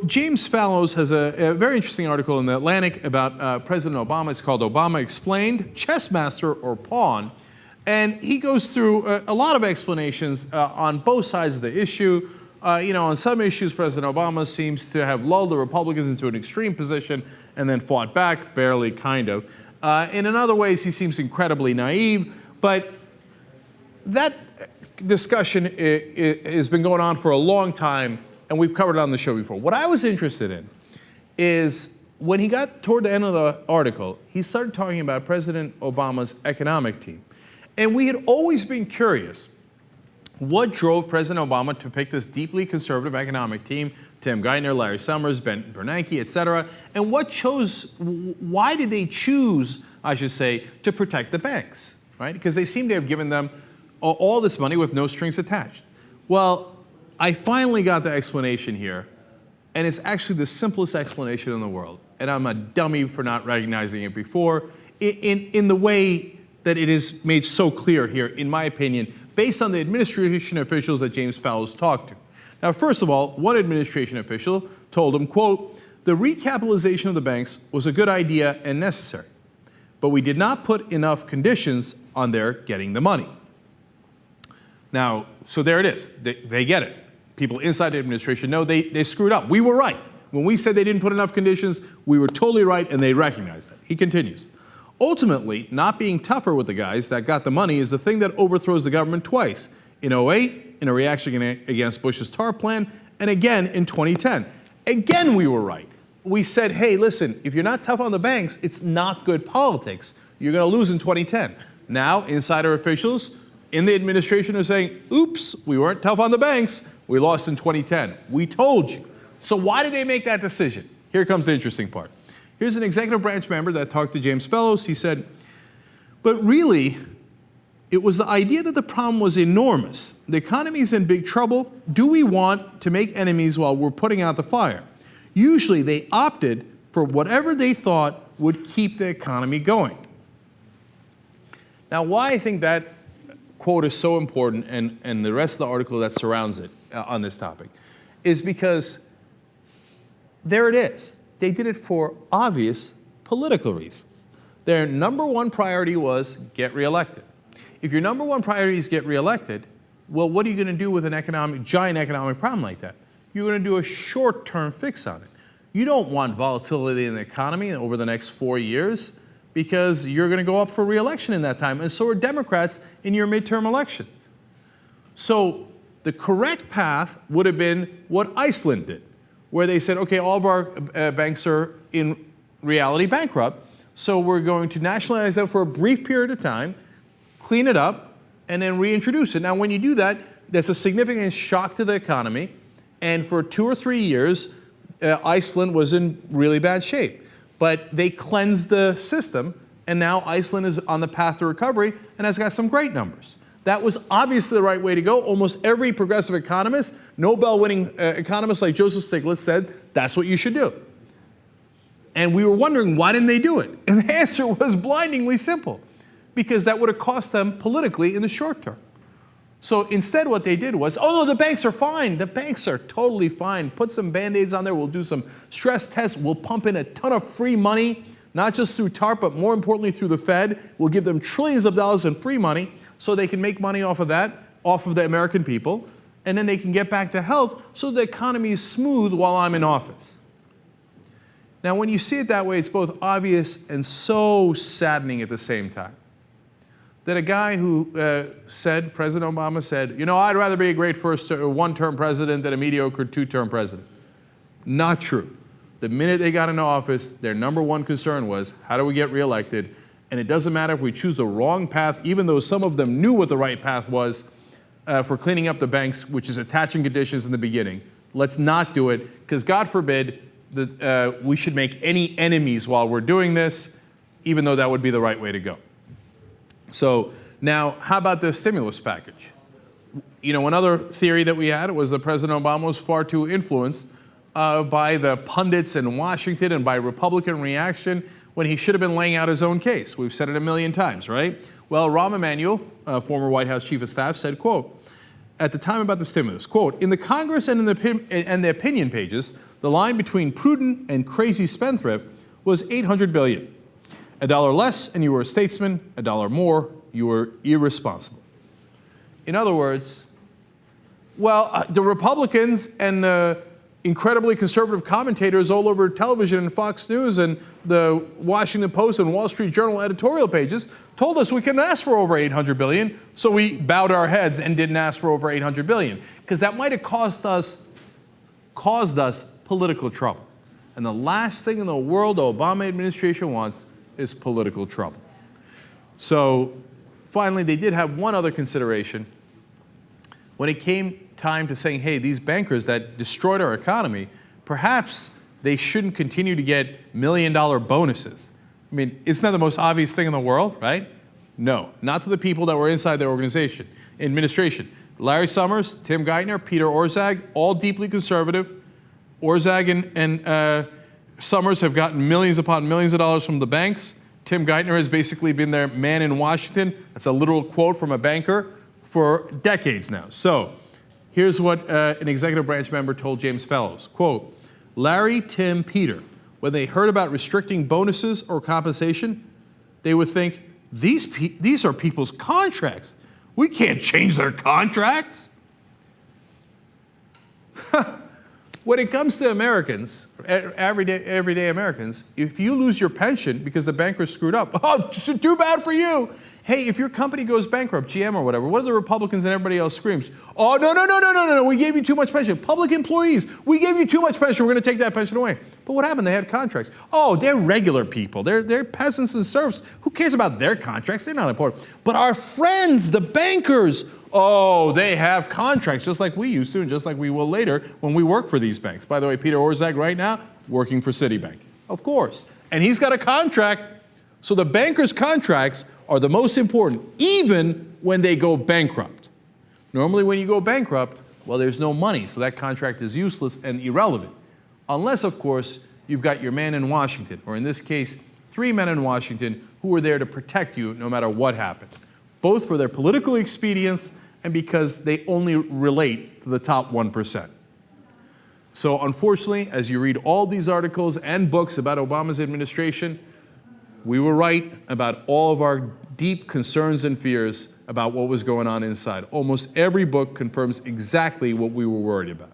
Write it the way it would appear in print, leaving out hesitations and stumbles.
James Fallows has a very interesting article in The Atlantic about President Obama. It's called Obama Explained, Chess Master or Pawn. And he goes through a lot of explanations on both sides of the issue. On some issues, President Obama seems to have lulled the Republicans into an extreme position and then fought back, barely, kind of. In other ways, he seems incredibly naive. But that discussion has been going on for a long time, and we've covered it on the show before. What I was interested in is when he got toward the end of the article, he started talking about President Obama's economic team. And we had always been curious what drove President Obama to pick this deeply conservative economic team, Tim Geithner, Larry Summers, Ben Bernanke, et cetera, and why did they choose, I should say, to protect the banks, right? Because they seem to have given them all this money with no strings attached. Well, I finally got the explanation here, and it's actually the simplest explanation in the world. And I'm a dummy for not recognizing it before in the way that it is made so clear here, in my opinion, based on the administration officials that James Fallows talked to. Now, first of all, one administration official told him, quote, "The recapitalization of the banks was a good idea and necessary, but we did not put enough conditions on their getting the money." Now, so there it is. They get it. People inside the administration know they screwed up. We were right. When we said they didn't put enough conditions, we were totally right, and they recognized that. He continues. Ultimately, not being tougher with the guys that got the money is the thing that overthrows the government twice. In 2008, in a reaction against Bush's TAR plan, and again in 2010. Again, we were right. We said, hey, listen, if you're not tough on the banks, it's not good politics. You're going to lose in 2010. Now, insider officials in the administration are saying, oops, we weren't tough on the banks. We lost in 2010. We told you. So why did they make that decision? Here comes the interesting part. Here's an executive branch member that talked to James Fallows. He said, but really, it was the idea that the problem was enormous. The economy is in big trouble. Do we want to make enemies while we're putting out the fire? Usually, they opted for whatever they thought would keep the economy going. Now, why I think that quote is so important, and the rest of the article that surrounds it on this topic, is because there it is. They did it for obvious political reasons. Their number one priority was get reelected. If your number one priority is get reelected, well, what are you going to do with an giant economic problem like that? You're going to do a short-term fix on it. You don't want volatility in the economy over the next 4 years because you're going to go up for reelection in that time, and so are Democrats in your midterm elections. So the correct path would have been what Iceland did, where they said, okay, all of our banks are in reality bankrupt, so we're going to nationalize them for a brief period of time, clean it up, and then reintroduce it. Now, when you do that, that's a significant shock to the economy, and for 2 or 3 years, Iceland was in really bad shape. But they cleansed the system, and now Iceland is on the path to recovery and has got some great numbers. That was obviously the right way to go. Almost every progressive economist, Nobel-winning economist like Joseph Stiglitz said, that's what you should do. And we were wondering, why didn't they do it? And the answer was blindingly simple, because that would have cost them politically in the short term. So instead what they did was, oh no, the banks are fine. The banks are totally fine. Put some Band-Aids on there. We'll do some stress tests. We'll pump in a ton of free money, not just through TARP, but more importantly through the Fed. We'll give them trillions of dollars in free money so they can make money off of that, off of the American people, and then they can get back to health so the economy is smooth while I'm in office. Now, when you see it that way, it's both obvious and so saddening at the same time. That a guy who President Obama said, you know, I'd rather be a great one-term president than a mediocre two-term president. Not true. The minute they got into office, their number one concern was, how do we get reelected? And it doesn't matter if we choose the wrong path, even though some of them knew what the right path was for cleaning up the banks, which is attaching conditions in the beginning. Let's not do it, because God forbid that we should make any enemies while we're doing this, even though that would be the right way to go. So now, how about the stimulus package? You know, another theory that we had was that President Obama was far too influenced by the pundits in Washington and by Republican reaction when he should have been laying out his own case. We've said it a million times, right? Well, Rahm Emanuel, former White House chief of staff, said, quote, at the time about the stimulus, quote, in the Congress and in the opinion pages, The line between prudent and crazy spendthrift was $800 billion. A dollar less and you were a statesman, a dollar more, you were irresponsible. In other words, well, the Republicans and the incredibly conservative commentators all over television and Fox News and the Washington Post and Wall Street Journal editorial pages told us we couldn't ask for over $800 billion, so we bowed our heads and didn't ask for over $800 billion, because that might have caused us political trouble. And the last thing in the world the Obama administration wants is political trouble. So finally, they did have one other consideration. When it came time to saying, hey, these bankers that destroyed our economy, perhaps they shouldn't continue to get million-dollar bonuses. I mean, isn't that the most obvious thing in the world, right? No, not to the people that were inside the administration. Larry Summers, Tim Geithner, Peter Orszag, all deeply conservative. Orszag and Summers have gotten millions upon millions of dollars from the banks. Tim Geithner has basically been their man in Washington. That's a literal quote from a banker for decades now. So here's what an executive branch member told James Fallows. Quote, Larry, Tim, Peter, when they heard about restricting bonuses or compensation, they would think, these are people's contracts. We can't change their contracts. When it comes to Americans, everyday Americans, if you lose your pension because the banker screwed up, oh, too bad for you. Hey, if your company goes bankrupt, GM or whatever, what do the Republicans and everybody else screams? Oh, no, we gave you too much pension. Public employees, we gave you too much pension, we're going to take that pension away. But what happened? They had contracts. Oh, they're regular people. They're peasants and serfs. Who cares about their contracts? They're not important. But our friends, the bankers, oh, they have contracts just like we used to and just like we will later when we work for these banks. By the way, Peter Orszag right now, working for Citibank. Of course. And he's got a contract. So the bankers' contracts are the most important, even when they go bankrupt. Normally when you go bankrupt, well, there's no money, so that contract is useless and irrelevant. Unless, of course, you've got your man in Washington, or in this case, 3 men in Washington who are there to protect you no matter what happened, both for their political expedience and because they only relate to the top 1%. So unfortunately, as you read all these articles and books about Obama's administration, we were right about all of our deep concerns and fears about what was going on inside. Almost every book confirms exactly what we were worried about.